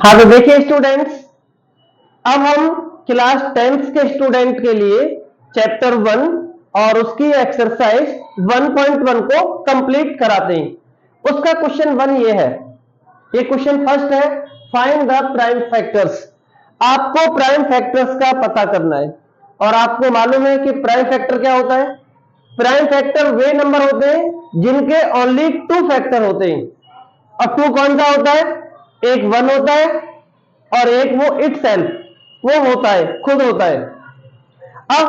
हाँ तो देखिए स्टूडेंट्स, अब हम क्लास 10th के स्टूडेंट के लिए चैप्टर 1 और उसकी एक्सरसाइज 1.1 को कंप्लीट कराते हैं। उसका क्वेश्चन 1 ये है, ये क्वेश्चन फर्स्ट है, फाइंड द प्राइम फैक्टर्स। आपको प्राइम फैक्टर्स का पता करना है और आपको मालूम है कि प्राइम फैक्टर क्या होता है। प्राइम फैक्टर वे नंबर होते हैं जिनके ओनली 2 फैक्टर होते हैं। और 2 कौन सा होता है? एक 1 होता है और एक वो इटसेल्फ वो होता है, खुद होता है। अब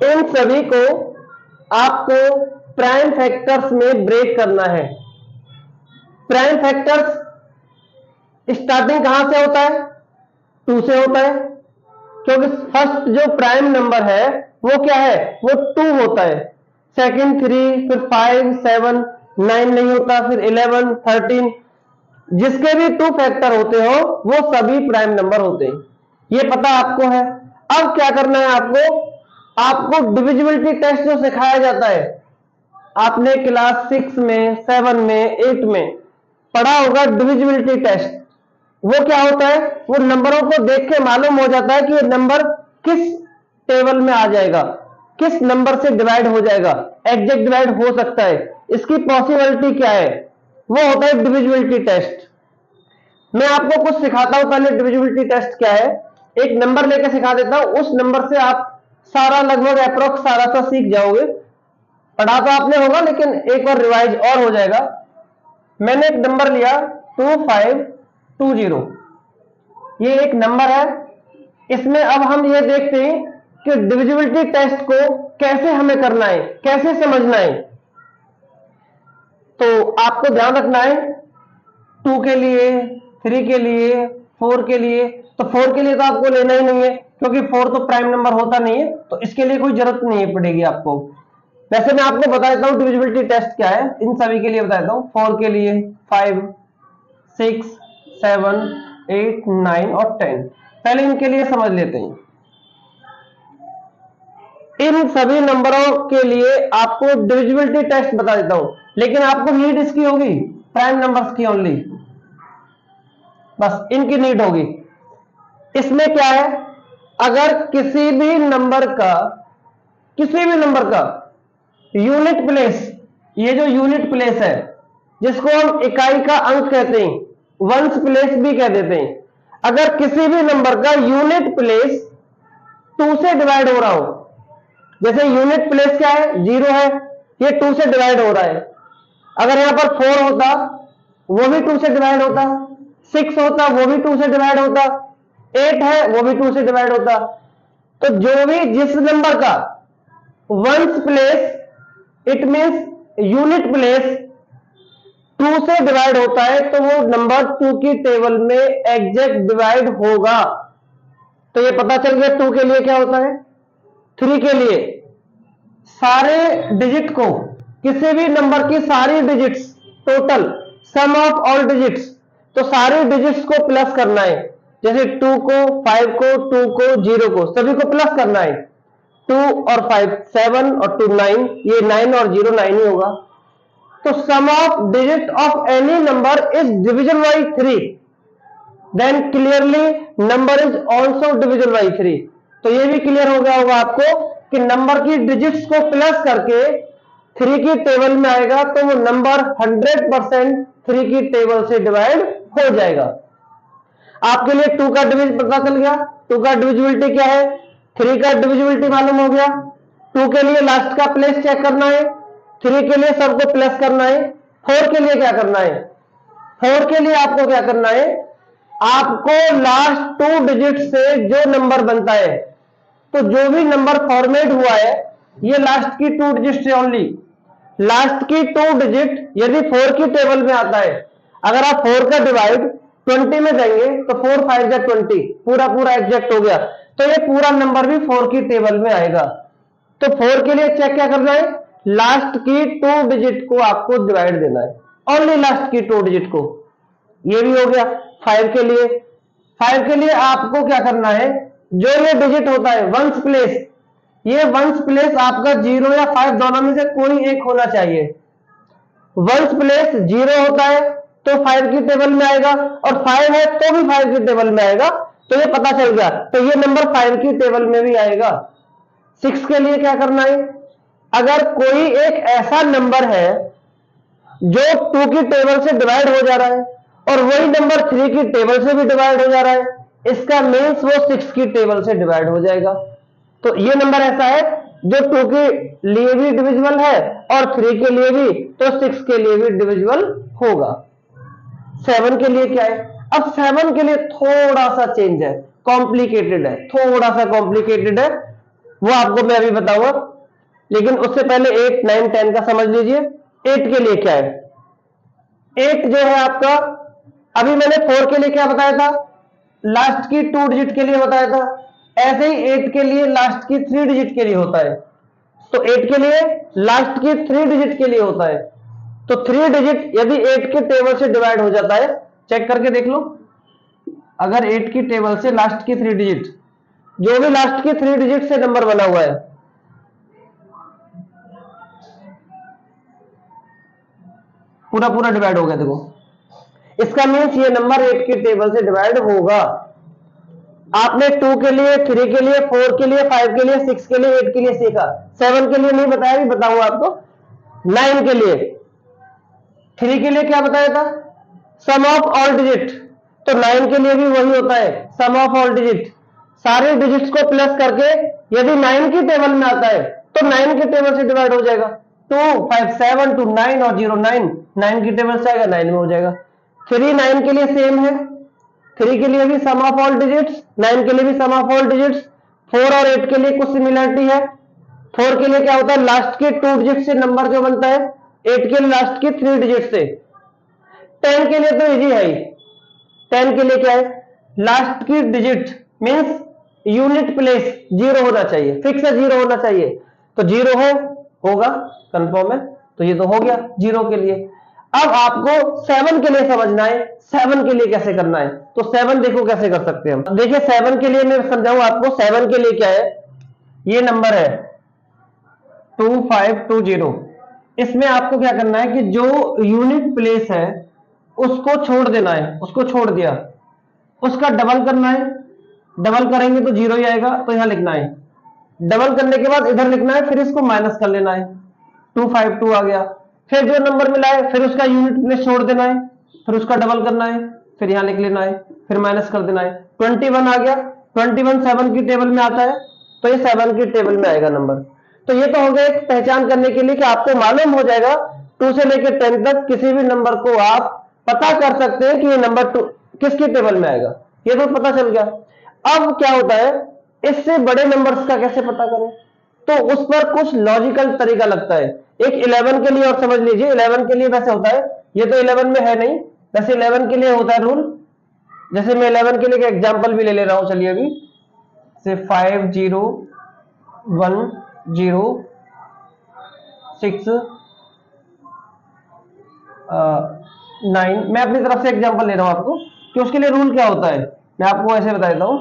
इन सभी को आपको प्राइम फैक्टर्स में ब्रेक करना है। प्राइम फैक्टर्स स्टार्टिंग कहां से होता है? 2 से होता है, क्योंकि फर्स्ट जो प्राइम नंबर है वो क्या है? वो 2 होता है। सेकंड 3, फिर 5, 7, 9 नहीं होता, फिर 11, 13, जिसके भी 2 फैक्टर होते हो वो सभी प्राइम नंबर होते हैं। ये पता आपको है। अब क्या करना है आपको डिविजिबिलिटी टेस्ट जो सिखाया जाता है, आपने क्लास 6 में, 7 में, 8 में पढ़ा होगा डिविजिबिलिटी टेस्ट। वो क्या होता है? वो नंबरों को देख के मालूम हो जाता है कि ये नंबर किस टेबल में आ जाएगा, किस नंबर से डिवाइड हो जाएगा, एग्जैक्ट डिवाइड हो सकता है, इसकी पॉसिबिलिटी क्या है। वो होता है डिविजिबिलिटी टेस्ट। मैं आपको कुछ सिखाता हूं पहले डिविजिबिलिटी टेस्ट क्या है। एक नंबर लेके सिखा देता हूं, उस नंबर से आप सारा लगभग अप्रोक्स सारा सा सीख जाओगे। पढ़ा तो आपने होगा लेकिन एक बार रिवाइज और हो जाएगा। मैंने एक नंबर लिया 2520, ये एक नंबर है। इसमें अब हम ये देखते हैं कि डिविजिबिलिटी टेस्ट को कैसे हमें करना है, कैसे समझना है। तो आपको ध्यान रखना है 2 के लिए, 3 के लिए, 4 के लिए। तो 4 के लिए तो आपको लेना ही नहीं है क्योंकि 4 तो प्राइम नंबर होता नहीं है, तो इसके लिए कोई जरूरत नहीं पड़ेगी आपको। वैसे मैं आपको बता देता हूं डिविजिबिलिटी टेस्ट क्या है, इन सभी के लिए बता देता हूं। 4 के लिए 5, 6, 7, 8, 9 और 10। पहले इनके लिए समझ लेते हैं। इन सभी नंबरों के लिए आपको डिविजिबिलिटी टेस्ट बता देता हूं, लेकिन आपको नीड इसकी होगी प्राइम नंबर्स की ओनली, बस इनकी नीड होगी। इसमें क्या है, अगर किसी भी नंबर का यूनिट प्लेस, ये जो यूनिट प्लेस है जिसको हम इकाई का अंक कहते हैं, वंस प्लेस भी कह देते हैं, अगर किसी भी नंबर का यूनिट प्लेस 2 से डिवाइड हो रहा हो, जैसे यूनिट प्लेस क्या है? 0 है, ये 2 से डिवाइड हो रहा है। अगर यहां पर 4 होता वो भी 2 से डिवाइड होता, 6 होता वो भी 2 से डिवाइड होता, 8 है वो भी 2 से डिवाइड होता। तो जो भी जिस नंबर का ones place, it means unit place 2 से डिवाइड होता है, तो वो नंबर 2 की टेबल में एग्जैक्ट डिवाइड होगा। तो ये पता चल गया 2 के लिए क्या होता है। 3 के लिए सारे डिजिट को, किसी भी नंबर की सारी digits, total sum of all digits, तो सारी डिजिट्स को प्लस करना है। जैसे 2 को, 5 को, 2 को, 0 को, सभी को प्लस करना है। 2 और 5 7 और 2 9, ये 9 और 0 9 ही होगा। तो sum of digit of any number is division by 3, then clearly number is also division by 3। तो ये भी क्लियर हो गया होगा आपको कि नंबर की डिजिट्स को प्लस करके 3 की टेबल में आएगा तो वो नंबर 100% 3 की टेबल से डिवाइड हो जाएगा। आपके लिए 2 का डिविजन पता चल गया, 2 का डिविजिबिलिटी क्या है, 3 का डिविजिबिलिटी मालूम हो गया। 2 के लिए लास्ट का प्लेस चेक करना है, 3 के लिए सबको प्लस करना है। 4 के लिए क्या करना है? 4 के लिए आपको क्या करना है, आपको लास्ट 2 डिजिट से जो नंबर बनता है, तो जो भी नंबर फॉर्मेट हुआ है ये लास्ट की 2 डिजिट से ओनली, लास्ट की 2 डिजिट यदि 4 की टेबल में आता है, अगर आप 4 का डिवाइड 20 में देंगे तो 4 5 जा 20, पूरा पूरा एग्जैक्ट हो गया, तो ये पूरा नंबर भी 4 की टेबल में आएगा। तो 4 के लिए चेक क्या करना है, लास्ट की 2 डिजिट को आपको डिवाइड देना है, ओनली लास्ट की 2 डिजिट को। ये भी हो गया। 5 के लिए आपको क्या करना है, जो ये डिजिट होता है वंस प्लेस, ये वंस प्लेस आपका 0 या 5 दोनों में से कोई एक होना चाहिए। वंस प्लेस 0 होता है तो 5 की टेबल में आएगा, और 5 है तो भी 5 की टेबल में आएगा। तो ये पता चल गया, तो ये नंबर 5 की टेबल में भी आएगा। 6 के लिए क्या करना है, अगर कोई एक ऐसा नंबर है जो 2 की टेबल से डिवाइड हो जा रहा है और वही नंबर 3 की टेबल से भी डिवाइड हो जा रहा है, इसका मीन्स वो 6 की टेबल से डिवाइड हो जाएगा। तो ये नंबर ऐसा है जो 2 के लिए भी डिविजिबल है और 3 के लिए भी, तो 6 के लिए भी डिविजिबल होगा। 7 के लिए क्या है, अब 7 के लिए थोड़ा सा चेंज है, कॉम्प्लिकेटेड है, थोड़ा सा कॉम्प्लिकेटेड है, वो आपको मैं अभी बताऊंगा। लेकिन उससे पहले 8, 9, 10 का समझ लीजिए। 8 के लिए क्या है, 8 जो है आपका, अभी मैंने 4 के लिए क्या बताया था, लास्ट की 2 डिजिट के लिए बताया था, ऐसे ही 8 के लिए लास्ट की 3 डिजिट के लिए होता है। तो 8 के लिए लास्ट की 3 डिजिट के लिए होता है। तो 3 डिजिट यदि 8 के टेबल से डिवाइड हो जाता है, चेक करके देख लो, अगर 8 की टेबल से लास्ट की 3 डिजिट, जो भी लास्ट की 3 डिजिट से नंबर बना हुआ है, पूरा पूरा डिवाइड हो गया, देखो इसका मीन्स ये नंबर 8 की टेबल से डिवाइड होगा। आपने 2 के लिए, 3 के लिए, 4 के लिए, 5 के लिए, 6 के लिए, 8 के लिए सीखा, 7 के लिए नहीं बताया, भी बताऊंगा आपको। 9 के लिए, 3 के लिए क्या बताया था, सम ऑफ ऑल डिजिट, तो 9 के लिए भी वही होता है, सम ऑफ ऑल डिजिट, सारे डिजिट्स को प्लस करके यदि 9 की टेबल में आता है तो 9 की टेबल से डिवाइड हो जाएगा। 2, 5, 7, 2, 9 और 0, 9, 9 की टेबल से आएगा, 9 में हो जाएगा। 3, 9 के लिए सेम है, 3 के लिए भी सम ऑफ ऑल डिजिट्स, 9 के लिए भी सम ऑफ ऑल डिजिट्स। 4 और 8 के लिए कुछ सिमिलरिटी है। 4 के लिए क्या होता है, लास्ट के 2 डिजिट से नंबर जो बनता है, 8 के लिए लास्ट की 3 डिजिट से। 10 के लिए तो इजी है ही, 10 के लिए क्या है, लास्ट की डिजिट मींस यूनिट प्लेस 0 होना चाहिए, फिक्स है 0 होना चाहिए, तो 0 है, होगा, कंफर्म है, तो ये तो हो गया 0 के लिए। अब आपको 7 के लिए समझना है, 7 के लिए कैसे करना है, तो 7 देखो कैसे कर सकते हैं हम। देखिए 7 के लिए मैं समझाऊं आपको, 7 के लिए क्या है, ये नंबर है 2520, इसमें आपको क्या करना है कि जो यूनिट प्लेस है उसको छोड़ देना है, उसको छोड़ दिया, उसका डबल करना है, डबल करेंगे तो 0 ही आएगा, तो यहां लिखना है, डबल करने के बाद इधर लिखना है, फिर इसको माइनस कर लेना है, 252 आ गया। फिर जो नंबर मिला है फिर उसका यूनिट प्लेस छोड़ देना है, फिर उसका डबल करना है, फिर यहां लिख लेना है, फिर माइनस कर देना है, 21 आ गया। 21 7 की टेबल में आता है, तो ये 7 की टेबल में आएगा नंबर। तो ये तो हो गया एक पहचान करने के लिए कि आपको मालूम हो जाएगा 2 से लेकर 10 तक किसी भी नंबर को आप पता कर सकते हैं कि ये नंबर 2 किसकी टेबल में आएगा, ये तो पता चल गया। अब क्या होता है, इससे बड़े नंबर्स का कैसे पता करें, तो उस पर कुछ लॉजिकल तरीका लगता है। एक 11 के लिए और समझ लीजिए, 11 के लिए वैसे होता है, ये तो 11 में है नहीं, वैसे 11 के लिए होता है रूल। जैसे मैं 11 के लिए एक एग्जांपल भी ले ले रहा हूं, चलिए अभी से 5 0 1 0 6 9, मैं अपनी तरफ से एग्जांपल ले रहा हूं आपको कि उसके लिए रूल क्या होता है, मैं आपको ऐसे बता देता हूं।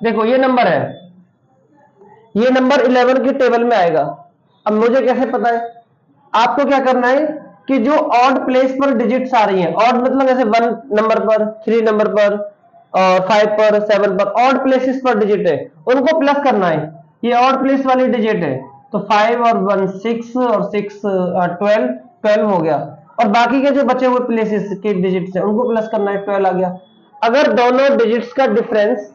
देखो ये नंबर है, ये नंबर 11 की टेबल में आएगा। अब मुझे कैसे पता है, आपको क्या करना है कि जो ऑड प्लेस पर डिजिट्स आ रही हैं, ऑड मतलब जैसे 1 नंबर पर, 3 नंबर पर और 5 पर, 7 पर, ऑड प्लेसेस पर डिजिट है, उनको प्लस करना है। ये ऑड प्लेस वाली डिजिट है, तो 5 और 1 6 और 6 12, 12 हो गया, और बाकी के जो बचे हुए प्लेसेस के डिजिट्स हैं उनको प्लस करना है, 12 आ गया। अगर दोनों डिजिट्स का डिफरेंस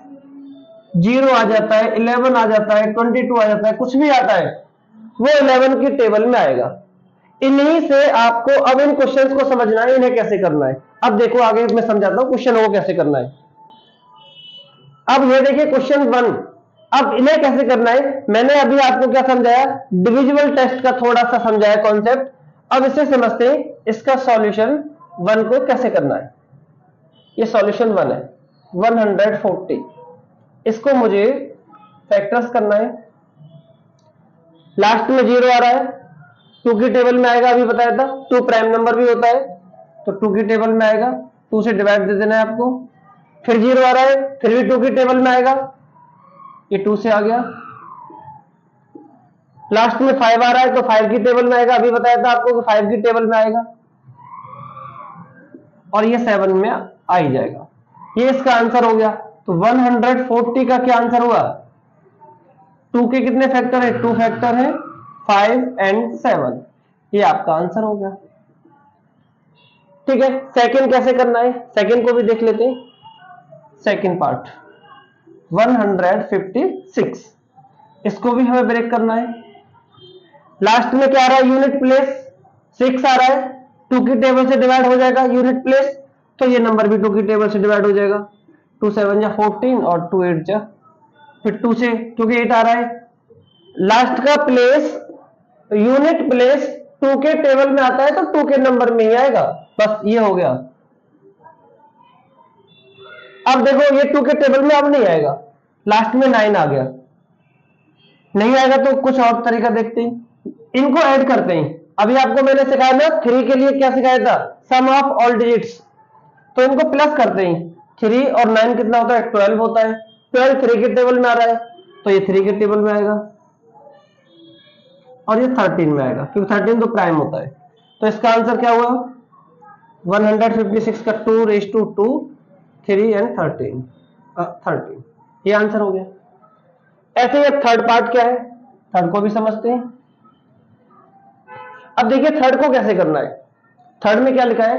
0 आ जाता है, 11 आ जाता है, 22 आ जाता है, कुछ भी आता है, वो 11 की टेबल में आएगा। इन्हीं से आपको अब इन क्वेश्चंस को समझना है, इन्हें कैसे करना है। अब देखो आगे मैं समझाता हूं क्वेश्चन को कैसे करना है। अब ये देखिए क्वेश्चन 1, अब इन्हें कैसे करना है, मैंने अभी आपको क्या समझाया, डिविजिबल टेस्ट का थोड़ा सा समझाया कॉन्सेप्ट। अब इसे समझते हैं, इसका सॉल्यूशन 1 को कैसे करना है। ये सॉल्यूशन 1 है 140, इसको मुझे फैक्टर्स करना है। लास्ट में 0 आ रहा है, 2 की टेबल में आएगा, अभी बताया था 2 प्राइम नंबर भी होता है, तो 2 की टेबल में आएगा, 2 से डिवाइड दे देना है आपको। फिर 0 आ रहा है, फिर भी 2 की टेबल में आएगा, ये 2 से आ गया, लास्ट में 5 आ रहा है तो 5 की टेबल में आएगा, अभी बताया था आपको कि 5 की टेबल में आएगा, और ये 7 में आ ही जाएगा। ये इसका आंसर हो गया। तो 140 का क्या आंसर हुआ? 2 के कितने फैक्टर है? 2 फैक्टर है, 5 एंड 7। ये आपका आंसर हो गया। ठीक है, सेकंड कैसे करना है, सेकंड को भी देख लेते हैं। सेकंड पार्ट 156, इसको भी हमें ब्रेक करना है। लास्ट में क्या आ रहा है? यूनिट प्लेस 6 आ रहा है, 2 की टेबल से डिवाइड हो जाएगा यूनिट प्लेस, तो ये नंबर भी 2 की टेबल से डिवाइड हो जाएगा। 2 7 जा 14 और 2 8 जा, फिर 2 से, क्योंकि 8 आ रहा है, लास्ट का प्लेस यूनिट प्लेस 2 के टेबल में आता है तो 2 के नंबर में ही आएगा। बस ये हो गया। अब देखो ये 2 के टेबल में अब नहीं आएगा, लास्ट में 9 आ गया, नहीं आएगा तो कुछ और तरीका देखते हैं, इनको ऐड करते हैं। अभी आपको मैंने सिखाया ना 3 के लिए क्या सिखाया था? सम ऑफ ऑल डिजिट्स, तो इनको प्लस करते हैं। 3 और 9 कितना होता है? 12 होता है। 12 3 के टेबल में आ रहा है तो ये 3 के टेबल में आएगा, और ये 13 में आएगा, क्योंकि 13 तो प्राइम होता है। तो इसका आंसर क्या हुआ? 156 का 2 रेज टू 2, 3 एंड 13, ये आंसर हो गया। ऐसे ही अब थर्ड पार्ट क्या है, थर्ड को भी समझते हैं। अब देखिए थर्ड को कैसे करना है। थर्ड में क्या लिखा है?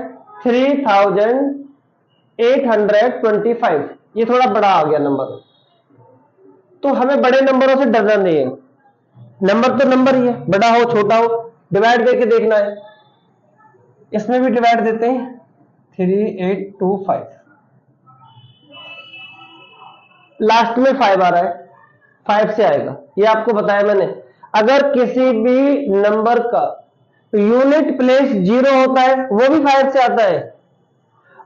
3825, ये थोड़ा बड़ा आ गया नंबर, तो हमें बड़े नंबरों से डरना नहीं है। नंबर तो नंबर ही है, बड़ा हो छोटा हो, डिवाइड करके देखना है। इसमें भी डिवाइड देते हैं, 3825, लास्ट में 5 आ रहा है, 5 से आएगा, ये आपको बताया मैंने। अगर किसी भी नंबर का यूनिट प्लेस 0 होता है वो भी 5 से आता है,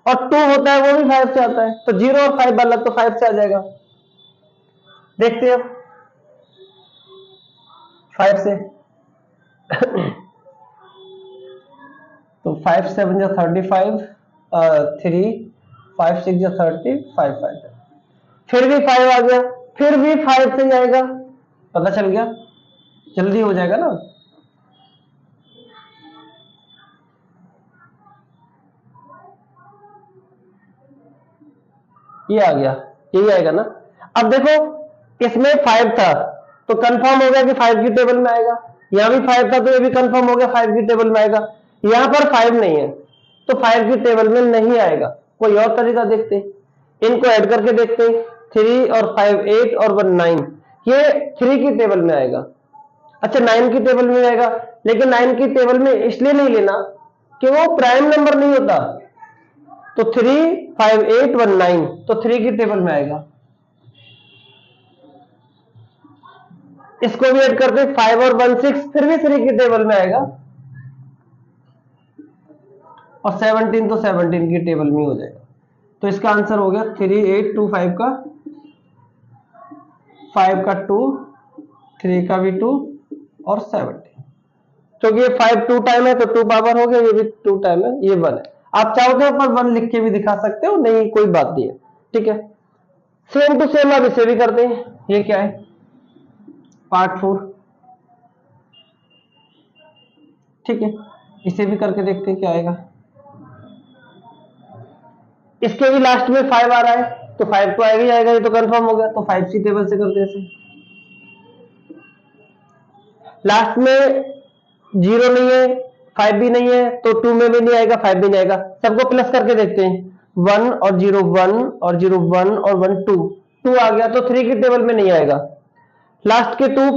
और 2 होता है वो भी 5 से आता है, तो 0 और 5 वाला तो 5 से आ जाएगा। देखते हैं 5 से तो 5 7 जा 35, 3 5 6 जा 30, 5 5, फिर भी 5 आ गया, फिर भी 5 से ही आएगा, पता चल गया, जल्दी हो जाएगा ना। ये आ गया, यही आएगा ना। अब देखो इसमें 5 था तो कंफर्म हो गया कि 5 की टेबल में आएगा, यहां भी 5 था तो ये भी कंफर्म हो गया 5 की टेबल में आएगा। यहां पर 5 नहीं है तो 5 की टेबल में नहीं आएगा। कोई और तरीका देखते हैं, इनको ऐड करके देखते हैं। 3 और 5 8 और 1 9, ये 3 की टेबल में आएगा। अच्छा 9 की टेबल में आएगा, लेकिन 9 की टेबल में इसलिए नहीं लेना कि वो प्राइम नंबर नहीं होता, तो 3 5 8 1 9, तो 3 की टेबल में आएगा। इसको भी ऐड करते 5 और 1 6, फिर भी 3 की टेबल में आएगा, और 17 तो 17 की टेबल में हो जाएगा। तो इसका आंसर हो गया 3825 का 5 का 2, 3 का भी 2 और 17, क्योंकि ये 5 2 टाइम है तो 2 पावर हो गया, ये भी 2 टाइम है, ये 1 है। आप चाहो तो ऊपर 1 लिख के भी दिखा सकते हो, नहीं कोई बात नहीं है, ठीक है। सेम टू सेम अब इसे भी करते हैं। ये क्या है? पार्ट 4, ठीक है, इसे भी करके देखते हैं क्या आएगा। इसके भी लास्ट में 5 आ रहा है तो 5 तो आएगा ही आएगा, ये तो कंफर्म हो गया, तो 5 सी टेबल से करते हैं। लास्ट में 0 नहीं है, 5 भी नहीं है, तो 2 में भी नहीं आएगा, 5 भी नहीं आएगा, सबको प्लस करके देखते हैं। 1 और 0 1 और 0 1 और 1 2, 2 आ गया तो 3 की टेबल में नहीं आएगा। लास्ट के 2,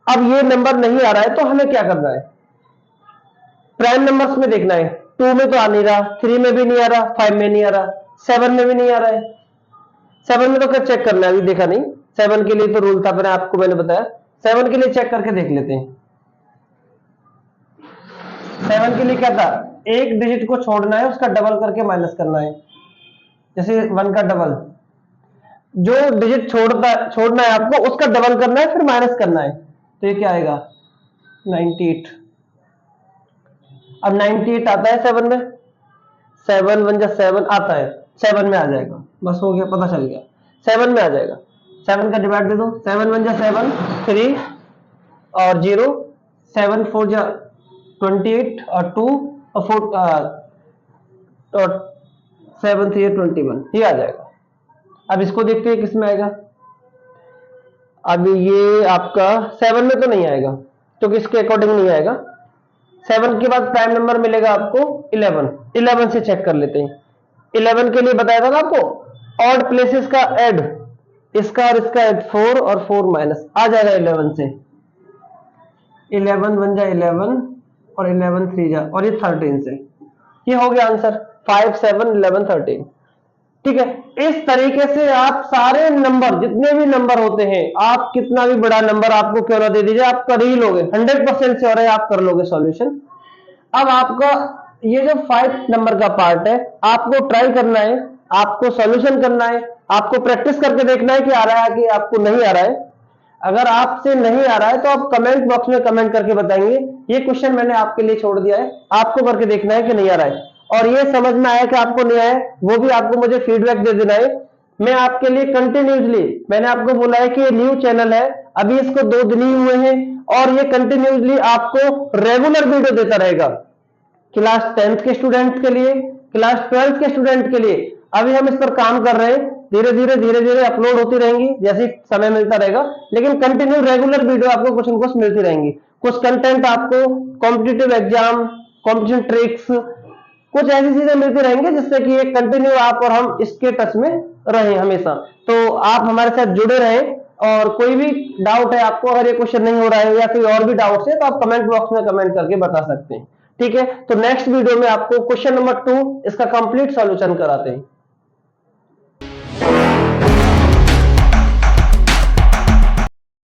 अब ये नंबर नहीं आ रहा है तो हमें क्या करना है? प्राइम नंबर्स में देखना है। 2 में तो आ नहीं रहा, 3 में भी नहीं आ रहा, 5 में नहीं आ रहा, 7 में भी नहीं आ रहा है। 7 में तो क्या चेक करना है, अभी देखा नहीं। 7 के लिए तो रूल था आपको मैंने बताया, 7 के लिए चेक करके देख लेते हैं। 7 के लिए क्या था? एक डिजिट को छोड़ना है, उसका डबल करके माइनस करना है। जैसे 1 का डबल, जो डिजिट छोड़ना है आपको उसका डबल करना है, फिर माइनस करना है, तो ये क्या आएगा? 98। अब 98 आता है 7 में, 7 1 जा 7 आता है, 7 में आ जाएगा, बस हो गया, पता चल गया, 7 में आ जाएगा। 7 का डिवाइड दे दो, 7 1 जा 7, 3 और 0, 7 4 जा 28 और 2 और 4 और 7 3 21, ये आ जाएगा। अब इसको देखते हैं किसमें आएगा। अब ये आपका 7 में तो नहीं आएगा, क्योंकि इसके अकॉर्डिंग नहीं आएगा। 7 के बाद प्राइम नंबर मिलेगा आपको 11। 11 से चेक कर लेते हैं। 11 के लिए बताया था ना आपको, ऑड प्लेसेस का ऐड, इसका और इसका ऐड 4 और 4 माइनस आ जाएगा 11 से। 11 1 जा 11 और 11 3 जा, और ये 13 से। ये हो गया आंसर 5 7 11 13। ठीक है, इस तरीके से आप सारे नंबर, जितने भी नंबर होते हैं, आप कितना भी बड़ा नंबर आपको क्यों ना दे दीजिए, आप कर ही लोगे। 100% श्योर है आप कर लोगे सॉल्यूशन। अब आपका ये जो 5 नंबर का पार्ट है, आपको ट्राई करना है, आपको सॉल्यूशन करना है, आपको प्रैक्टिस करके देखना है कि आ रहा है कि आपको नहीं आ रहा है। अगर आपसे नहीं आ रहा है तो आप कमेंट बॉक्स में कमेंट करके बताएंगे। ये क्वेश्चन मैंने आपके लिए छोड़ दिया है, आपको करके देखना है कि नहीं आ रहा है। और ये समझ में आया कि आपको नहीं आया, वो भी आपको मुझे फीडबैक दे देना है। मैं आपके लिए कंटिन्यूसली, मैंने आपको बोला है कि ये न्यू चैनल है, अभी इसको 2 दिन ही हुए हैं, और ये कंटिन्यूसली आपको रेगुलर वीडियो देता रहेगा। क्लास 10th के स्टूडेंट के लिए, क्लास 12th के स्टूडेंट के लिए। अभी हम इस पर काम कर रहे हैं, धीरे धीरे अपलोड होती रहेंगी जैसे समय मिलता रहेगा, लेकिन कंटिन्यू रेगुलर वीडियो आपको कुछ न कुछ मिलती रहेंगी। कुछ कंटेंट आपको कॉम्पिटिटिव एग्जाम, कॉम्पिटिशन ट्रिक्स, कुछ ऐसी चीजें मिलती रहेंगी जिससे कि एक कंटिन्यू आप और हम इसके टच में रहें हमेशा। तो आप हमारे साथ जुड़े रहें, और कोई भी डाउट है आपको, अगर ये क्वेश्चन नहीं हो रहा है या कोई और भी डाउट है, तो आप कमेंट बॉक्स में कमेंट करके बता सकते हैं। ठीक है, तो नेक्स्ट वीडियो में आपको क्वेश्चन नंबर 2 इसका कंप्लीट सॉल्यूशन कराते हैं।